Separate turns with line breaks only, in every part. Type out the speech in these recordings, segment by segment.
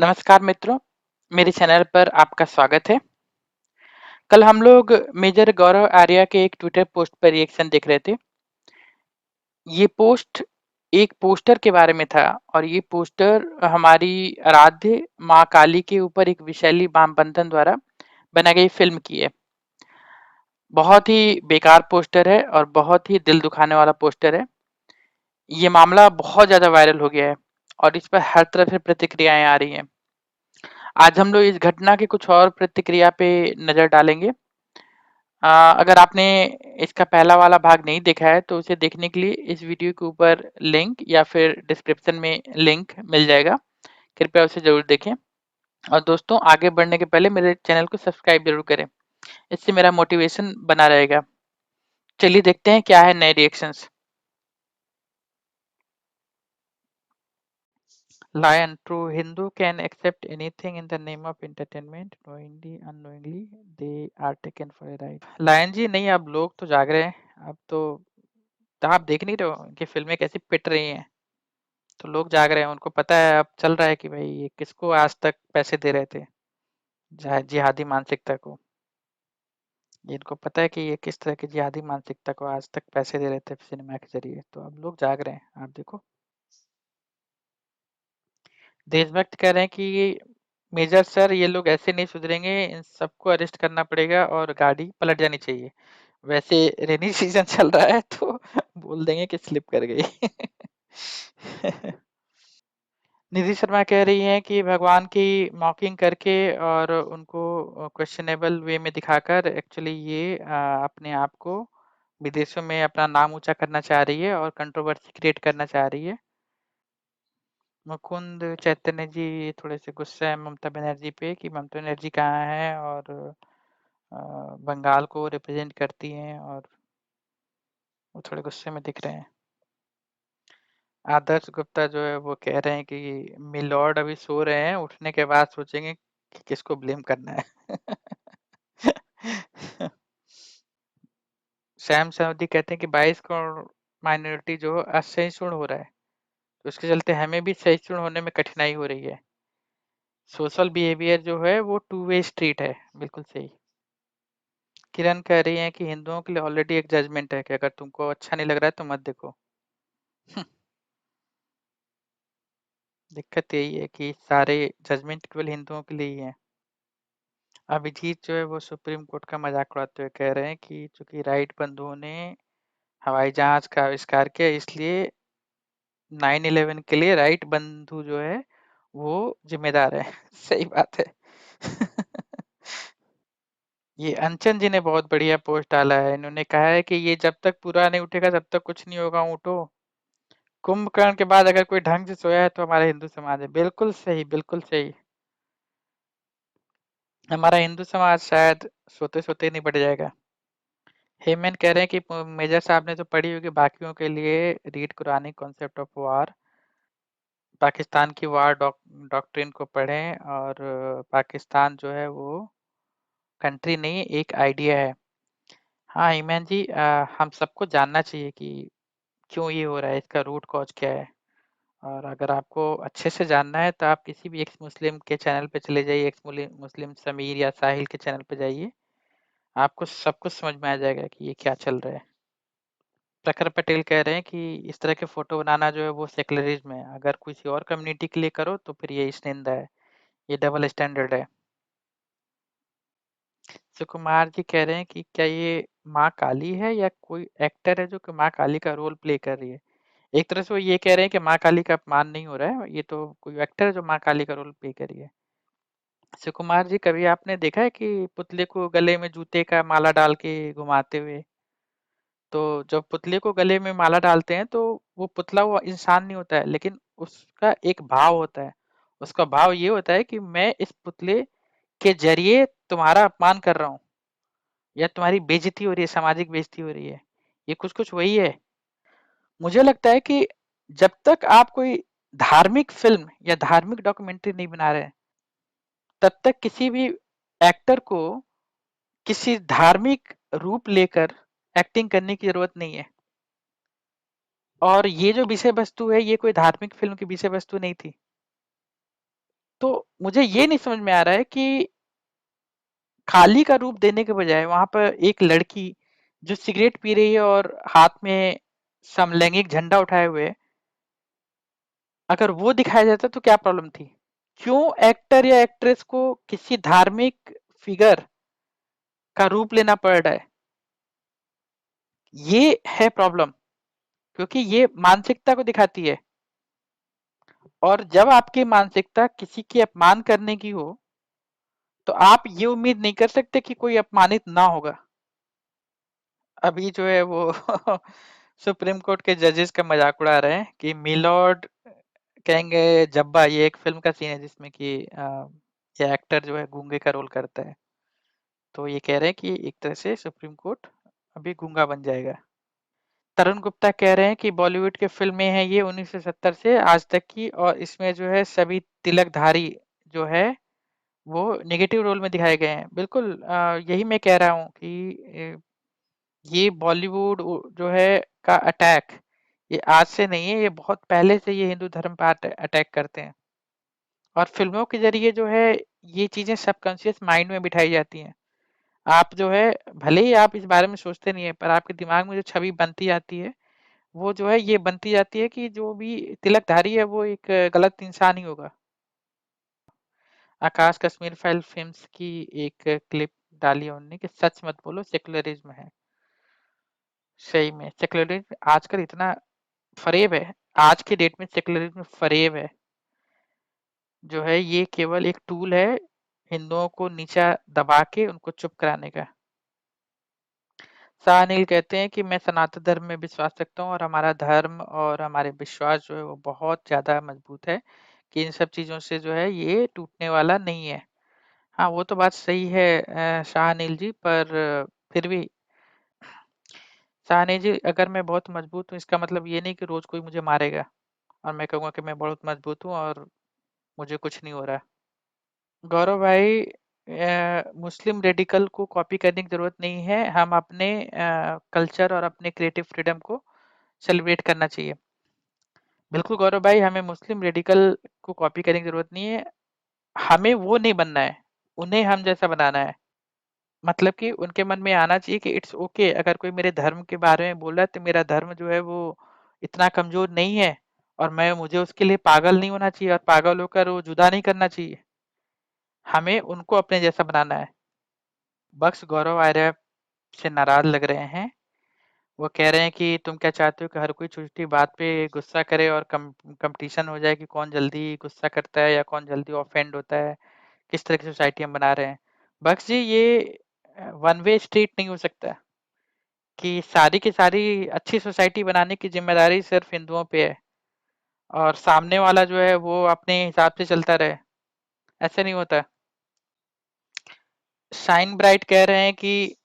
नमस्कार मित्रों, मेरे चैनल पर आपका स्वागत है। कल हम लोग मेजर गौरव आर्या के एक ट्विटर पोस्ट पर रिएक्शन देख रहे थे। ये पोस्ट एक पोस्टर के बारे में था और ये पोस्टर हमारी आराध्य माँ काली के ऊपर एक विशैली वामपंथन द्वारा बनाई गई फिल्म की है। बहुत ही बेकार पोस्टर है और बहुत ही दिल दुखाने वाला पोस्टर है। ये मामला बहुत ज़्यादा वायरल हो गया है और इस पर हर तरफ से प्रतिक्रियाएं आ रही हैं। आज हम लोग इस घटना की कुछ और प्रतिक्रिया पे नज़र डालेंगे। अगर आपने इसका पहला वाला भाग नहीं देखा है तो उसे देखने के लिए इस वीडियो के ऊपर लिंक या फिर डिस्क्रिप्शन में लिंक मिल जाएगा। कृपया उसे ज़रूर देखें और दोस्तों आगे बढ़ने के पहले मेरे चैनल को सब्सक्राइब ज़रूर करें। इससे मेरा मोटिवेशन बना रहेगा। चलिए देखते हैं क्या है नए reactions. Lion, true Hindu can accept anything in the name of entertainment. Knowingly, unknowingly, they are taken for a ride. Lion जी नहीं, अब लोग तो जाग रहे हैं। अब तो आप देख नहीं रहे हो कि फिल्में कैसी पिट रही हैं। तो लोग जाग रहे हैं, उनको पता है, अब चल रहा है कि भाई ये किसको आज तक पैसे दे रहे थे, जिहादी मानसिकता को। इनको पता है कि ये किस तरह की जिहादी मानसिकता को आज तक पैसे दे रहे थे सिनेमा के जरिए। तो अब लोग जाग रहे हैं, आप देखो। देशभक्त कह रहे हैं कि मेजर सर ये लोग ऐसे नहीं सुधरेंगे, इन सबको अरेस्ट करना पड़ेगा और गाड़ी पलट जानी चाहिए। वैसे रेनी सीजन चल रहा है तो बोल देंगे कि स्लिप कर गई। निधि शर्मा कह रही हैं कि भगवान की मॉकिंग करके और उनको क्वेश्चनेबल वे में दिखाकर एक्चुअली ये अपने आप को विदेशों में अपना नाम ऊंचा करना चाह रही है और कंट्रोवर्सी क्रिएट करना चाह रही है। मुकुंद चैतन्य जी थोड़े से गुस्सा है ममता बनर्जी पे कि ममता बनर्जी कहाँ है और बंगाल को रिप्रेजेंट करती हैं और वो थोड़े गुस्से में दिख रहे हैं। आदर्श गुप्ता जो है वो कह रहे हैं कि मिलॉर्ड अभी सो रहे हैं, उठने के बाद सोचेंगे कि किसको ब्लेम करना है। श्याम सऊदी कहते हैं कि 22 करोड़ माइनॉरिटी जो असहिष्णु हो रहा है, तो उसके चलते हमें भी सहिष्णु होने में कठिनाई हो रही है। सोशल बिहेवियर जो है वो टू वे स्ट्रीट है। बिल्कुल सही। किरण कह रही हैं कि हिंदुओं के लिए ऑलरेडी एक जजमेंट है कि अगर तुमको अच्छा नहीं लग रहा है तो मत देखो। दिक्कत यही है कि सारे जजमेंट केवल हिंदुओं के लिए ही है। अभिजीत जो है वो सुप्रीम कोर्ट का मजाक उड़ाते हुए कह रहे हैं कि चूंकि राइट बंधुओं ने हवाई जहाज का आविष्कार किया, इसलिए 9/11 के लिए राइट बंधु जो है वो जिम्मेदार है। सही बात है। ये अंचन जी ने बहुत बढ़िया पोस्ट डाला है। इन्होंने कहा है कि ये जब तक पूरा नहीं उठेगा तब तक कुछ नहीं होगा ऊँटो। कुंभकर्ण के बाद अगर कोई ढंग से सोया है तो हमारा हिंदू समाज है। बिल्कुल सही, बिल्कुल सही। हमारा हिंदू समाज शायद सोते सोते नहीं बढ़ जाएगा। हेमंत कह रहे हैं कि मेजर साहब ने तो पढ़ी होगी, बाकियों के लिए read Quranic concept of war. Pakistan की वार डॉक्ट्रिन को पढ़ें और पाकिस्तान जो है वो कंट्री नहीं, एक आइडिया है। हाँ हेमंत जी, हम सबको जानना चाहिए कि क्यों ये हो रहा है, इसका रूट कॉज क्या है। और अगर आपको अच्छे से जानना है तो आप किसी भी एक्स मुस्लिम के चैनल पे चले जाइए, एक्स मुस्लिम समीर या साहिल के चैनल पे जाइए, आपको सब कुछ समझ में आ जाएगा कि ये क्या चल रहा है। प्रखर पटेल कह रहे हैं कि इस तरह के फोटो बनाना जो है वो सेकुलरिज्म है, अगर किसी और कम्युनिटी के लिए करो तो फिर ये निंदा है, ये डबल स्टैंडर्ड है। सुकुमार जी कह रहे हैं कि क्या ये माँ काली है या कोई एक्टर है जो कि माँ काली का रोल प्ले कर रही है। एक तरह से वो ये कह रहे हैं कि माँ काली का अपमान नहीं हो रहा है, ये तो कोई एक्टर है जो माँ काली का रोल प्ले कर रही है। सुकुमार जी, कभी आपने देखा है कि पुतले को गले में जूते का माला डाल के घुमाते हुए? तो जब पुतले को गले में माला डालते हैं तो वो पुतला वो इंसान नहीं होता है, लेकिन उसका एक भाव होता है। उसका भाव ये होता है कि मैं इस पुतले के जरिए तुम्हारा अपमान कर रहा हूँ या तुम्हारी बेइज्जती हो रही है, सामाजिक बेइज्जती हो रही है। ये कुछ कुछ वही है। मुझे लगता है कि जब तक आप कोई धार्मिक फिल्म या धार्मिक डॉक्यूमेंट्री नहीं बना रहे हैं, तब तक किसी भी एक्टर को किसी धार्मिक रूप लेकर एक्टिंग करने की जरूरत नहीं है। और ये जो विषय वस्तु है ये कोई धार्मिक फिल्म की विषय वस्तु नहीं थी। तो मुझे ये नहीं समझ में आ रहा है कि खाली का रूप देने के बजाय वहां पर एक लड़की जो सिगरेट पी रही है और हाथ में समलैंगिक झंडा उठाए हुए है, अगर वो दिखाया जाता तो क्या प्रॉब्लम थी? क्यों एक्टर या एक्ट्रेस को किसी धार्मिक फिगर का रूप लेना पड़ रहा है? ये है प्रॉब्लम, क्योंकि ये मानसिकता को दिखाती है। और जब आपकी मानसिकता किसी की अपमान करने की हो, तो आप ये उम्मीद नहीं कर सकते कि कोई अपमानित ना होगा। अभी जो है वो सुप्रीम कोर्ट के जजेस का मजाक उड़ा रहे हैं कि मिलॉर्ड कहेंगे जब्बा। ये एक फिल्म का सीन है जिसमें कि ये एक्टर जो है गूंगे का रोल करता है। तो ये कह रहे हैं कि एक तरह से सुप्रीम कोर्ट अभी गूंगा बन जाएगा। तरुण गुप्ता कह रहे हैं कि बॉलीवुड की फिल्में हैं ये 1970 से आज तक की, और इसमें जो है सभी तिलकधारी जो है वो नेगेटिव रोल में दिखाए गए हैं। बिल्कुल यही मैं कह रहा हूँ कि ये बॉलीवुड जो है का अटैक ये आज से नहीं है, ये बहुत पहले से ये हिंदू धर्म पर अटैक करते हैं। और फिल्मों के जरिए जो है ये चीजें सबकॉन्शियस माइंड में बिठाई जाती हैं। आप जो है भले ही आप इस बारे में सोचते नहीं है, पर आपके दिमाग में जो छवि बनती जाती है वो जो है ये बनती जाती है कि जो भी तिलकधारी है वो एक गलत इंसान ही होगा। आकाश कश्मीर फाइल फिल्म्स की एक क्लिप डाली है उन्होंने कि सच मत बोलो सेकुलरिज्म है। सही में सेकुलरिज्म आजकल इतना फरेब है, आज के डेट में सेकुलरिज्म फरेब है। जो है ये केवल एक टूल है हिंदुओं को नीचा दबा के उनको चुप कराने का। शाह अनिल कहते हैं कि मैं सनातन धर्म में विश्वास रखता हूँ और हमारा धर्म और हमारे विश्वास जो है वो बहुत ज़्यादा मजबूत है कि इन सब चीज़ों से जो है ये टूटने वाला नहीं है। हाँ, वो तो बात सही है शाह अनिल जी, पर फिर भी शाह अनिल जी, अगर मैं बहुत मजबूत हूँ इसका मतलब ये नहीं कि रोज़ कोई मुझे मारेगा और मैं कहूँगा कि मैं बहुत मजबूत हूँ और मुझे कुछ नहीं हो रहा। गौरव भाई, मुस्लिम रेडिकल को कॉपी करने की ज़रूरत नहीं है, हम अपने कल्चर और अपने क्रिएटिव फ्रीडम को सेलिब्रेट करना चाहिए। बिल्कुल गौरव भाई, हमें मुस्लिम रेडिकल को कॉपी करने की ज़रूरत नहीं है, हमें वो नहीं बनना है, उन्हें हम जैसा बनाना है। मतलब कि उनके मन में आना चाहिए कि इट्स ओके अगर कोई मेरे धर्म के बारे में बोल रहा है तो मेरा धर्म जो है वो इतना कमज़ोर नहीं है, और मैं मुझे उसके लिए पागल नहीं होना चाहिए और पागल होकर वो जुदा नहीं करना चाहिए। हमें उनको अपने जैसा बनाना है। बख्श गौरव आर्य से नाराज़ लग रहे हैं। वो कह रहे हैं कि तुम क्या चाहते हो कि हर कोई छोटी बात पे गुस्सा करे और कंपटीशन हो जाए कि कौन जल्दी गुस्सा करता है या कौन जल्दी ऑफेंड होता है। किस तरह की सोसाइटी हम बना रहे हैं? बख्श जी, ये वन वे स्ट्रीट नहीं हो सकता कि सारी की सारी अच्छी सोसाइटी बनाने की जिम्मेदारी सिर्फ हिंदुओं पे है और सामने वाला जो है वो अपने हिसाब से चलता रहे। ऐसे नहीं होता। शाइन ब्राइट कह रहे हैं कि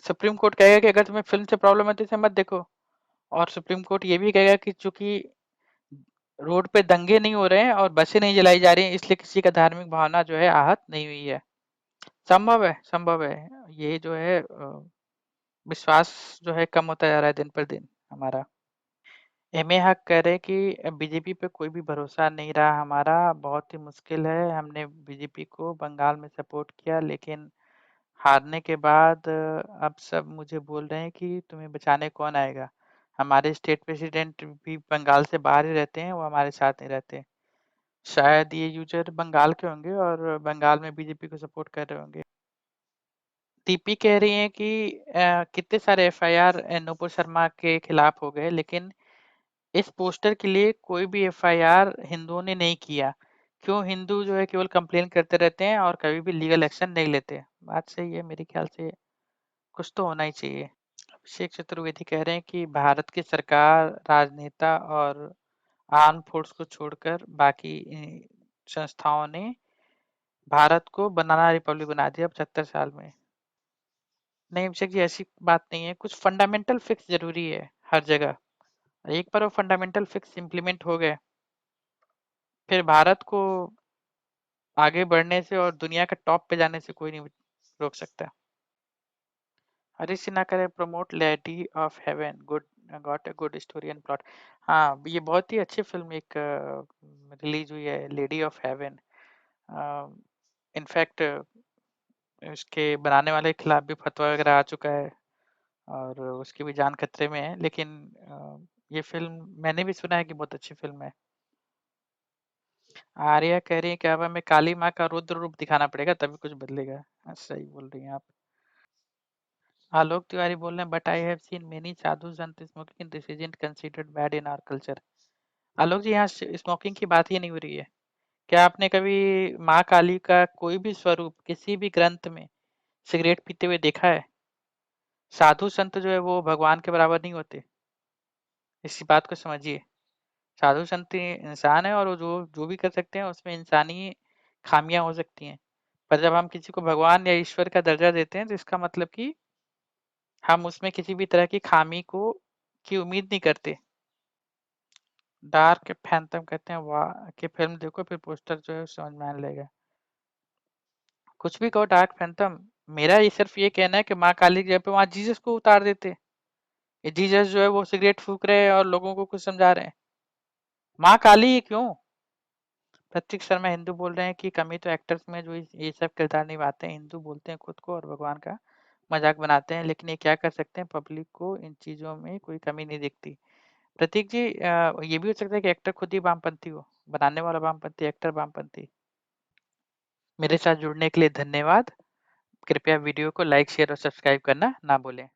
सुप्रीम कोर्ट कहेगा कि अगर तुम्हें फिल्म से प्रॉब्लम है तो इसे मत देखो, और सुप्रीम कोर्ट ये भी कहेगा कि चूंकि रोड पे दंगे नहीं हो रहे हैं और बसें नहीं जलाई जा रही हैं इसलिए किसी का धार्मिक भावना जो है आहत नहीं हुई है। संभव है, संभव है। ये जो है विश्वास जो है कम होता जा रहा है दिन पर दिन हमारा। एमे हक कह रहे कि बीजेपी पे कोई भी भरोसा नहीं रहा हमारा, बहुत ही मुश्किल है। हमने बीजेपी को बंगाल में सपोर्ट किया लेकिन हारने के बाद अब सब मुझे बोल रहे हैं कि तुम्हें बचाने कौन आएगा। हमारे स्टेट प्रेसिडेंट भी बंगाल से बाहर ही रहते हैं, वो हमारे साथ नहीं रहते। शायद ये यूजर बंगाल के होंगे और बंगाल में बीजेपी को सपोर्ट कर रहे होंगे। टीपी कह रही हैं कि कितने सारे एफआईआर नूपुर शर्मा के खिलाफ हो गए लेकिन इस पोस्टर के लिए कोई भी एफआईआर हिंदुओं ने नहीं किया। क्यों हिंदू जो है केवल कंप्लेन करते रहते हैं और कभी भी लीगल एक्शन नहीं लेते? बात सही है, मेरे ख्याल से कुछ तो होना ही चाहिए। अभिषेक चतुर्वेदी कह रहे हैं कि भारत की सरकार, राजनेता और आर्म फोर्स को छोड़कर बाकी संस्थाओं ने भारत को बनाना रिपब्लिक बना दिया 75 साल में। नहीं अभिषेक जी, ऐसी बात नहीं है। कुछ फंडामेंटल फिक्स जरूरी है हर जगह। एक बार वो फंडामेंटल फिक्स इम्प्लीमेंट हो गए, फिर भारत को आगे बढ़ने से और दुनिया के टॉप पे जाने से कोई नहीं रोक सकता। हरीश सिन्हा करे promote lady of haven, good got a good story and plot. हाँ, ये बहुत ही अच्छी फिल्म एक रिलीज हुई है, लेडी ऑफ हेवन। इनफैक्ट इसके बनाने वाले के खिलाफ भी फतवा वगैरह आ चुका है और उसकी भी जान खतरे में है, लेकिन ये फ़िल्म मैंने भी सुना है कि बहुत अच्छी फ़िल्म है। आर्या कह रही है कि अब हमें काली माँ का रुद्र रूप दिखाना पड़ेगा तभी कुछ बदलेगा। हाँ, सही बोल रही हैं आप। आलोक तिवारी बोल रहे हैं but I have seen many साधु संत smoking this isn't considered bad in our culture. Alok ji, यहाँ स्मोकिंग की बात ही नहीं हो रही है। क्या आपने कभी माँ काली का कोई भी स्वरूप किसी भी ग्रंथ में सिगरेट पीते हुए देखा है? साधु संत जो है वो भगवान के बराबर नहीं होते, इसी बात को समझिए। साधु संत इंसान है और वो जो जो भी कर सकते हैं उसमें इंसानी खामियां हो सकती हैं, पर जब हम किसी को भगवान या ईश्वर का दर्जा देते हैं तो इसका मतलब कि हम उसमें किसी भी तरह की खामी को की उम्मीद नहीं करते। डार्क फैंटम कहते हैं वाह कि फिल्म देखो फिर पोस्टर जो है समझ में आने लगेगा। कुछ भी कहो डार्क फैंटम, मेरा ये सिर्फ ये कहना है कि माँ काली की जगह पे वहां जीसस को उतार देते। ये जीसस जो है वो सिगरेट फूक रहे हैं और लोगों को कुछ समझा रहे हैं। माँ काली ही क्यों? प्रतीक शर्मा हिंदू बोल रहे हैं कि कमी तो एक्टर्स में जो ये सब किरदार निभाते हैं हिंदू बोलते हैं खुद को और भगवान का मजाक बनाते हैं, लेकिन ये क्या कर सकते हैं, पब्लिक को इन चीज़ों में कोई कमी नहीं दिखती। प्रतीक जी, ये भी हो सकता है कि एक्टर खुद ही वामपंथी हो, बनाने वाला वामपंथी, एक्टर वामपंथी। मेरे साथ जुड़ने के लिए धन्यवाद। कृपया वीडियो को लाइक शेयर और सब्सक्राइब करना ना भूलें।